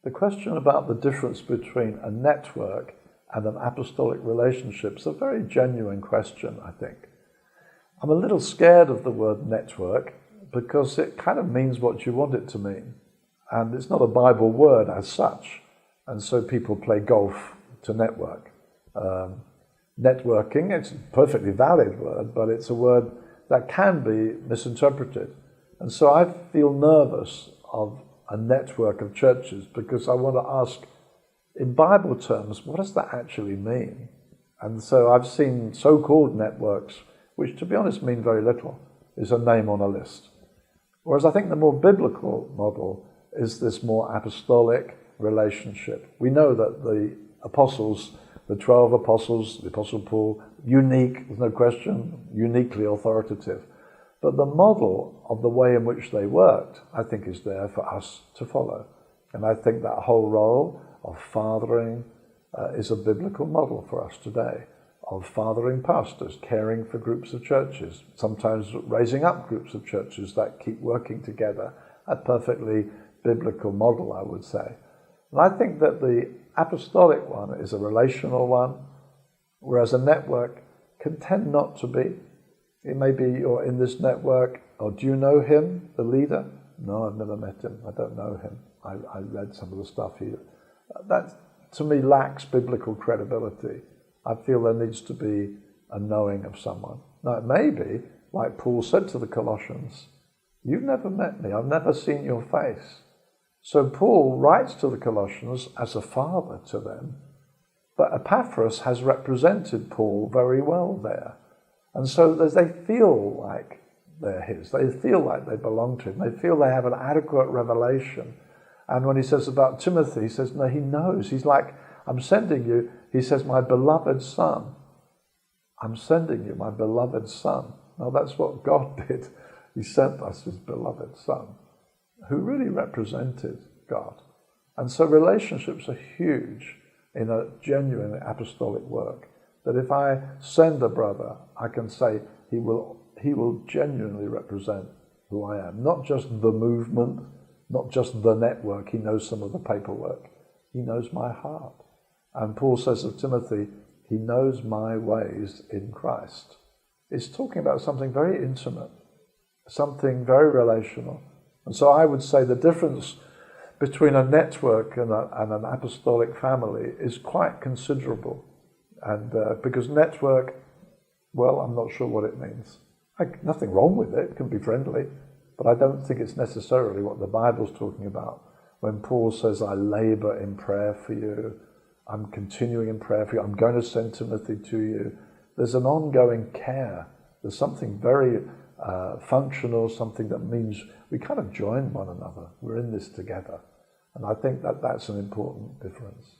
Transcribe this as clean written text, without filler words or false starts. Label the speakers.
Speaker 1: The question about the difference between a network and an apostolic relationship is a very genuine question, I think. I'm a little scared of the word network because it kind of means what you want it to mean. And it's not a Bible word as such. And so people play golf to network. Networking, it's a perfectly valid word, but it's a word that can be misinterpreted. And so I feel nervous of a network of churches because I want to ask, in Bible terms, what does that actually mean? And so I've seen so-called networks, which to be honest mean very little, is a name on a list. Whereas I think the more biblical model is this more apostolic relationship. We know that the apostles, the 12 apostles, the Apostle Paul, unique, there's no question, uniquely authoritative. But the model of the way in which they worked, I think, is there for us to follow. And I think that whole role of fathering is a biblical model for us today, of fathering pastors, caring for groups of churches, sometimes raising up groups of churches that keep working together, a perfectly biblical model, I would say. And I think that the apostolic one is a relational one, whereas a network can tend not to be. It may be you're in this network, or do you know him, the leader? No, I've never met him. I don't know him. I read some of the stuff he... That, to me, lacks biblical credibility. I feel there needs to be a knowing of someone. Now, it may be, like Paul said to the Colossians, you've never met me. I've never seen your face. So Paul writes to the Colossians as a father to them, but Epaphras has represented Paul very well there. And so they feel like they're his. They feel like they belong to him. They feel they have an adequate revelation. And when he says about Timothy, he says, no, he knows. He's like, I'm sending you. He says, my beloved son. I'm sending you, my beloved son. Now that's what God did. He sent us his beloved son, who really represented God. And so relationships are huge in a genuine apostolic work. That if I send a brother, I can say he will genuinely represent who I am. Not just the movement, not just the network. He knows some of the paperwork. He knows my heart. And Paul says of Timothy, he knows my ways in Christ. It's talking about something very intimate, something very relational. And so I would say the difference between a network and an apostolic family is quite considerable. And because network, well, I'm not sure what it means. Nothing wrong with it can be friendly, but I don't think it's necessarily what the Bible's talking about. When Paul says, I labor in prayer for you, I'm continuing in prayer for you, I'm going to send Timothy to you, there's an ongoing care. There's something very functional, something that means we kind of join one another. We're in this together. And I think that that's an important difference.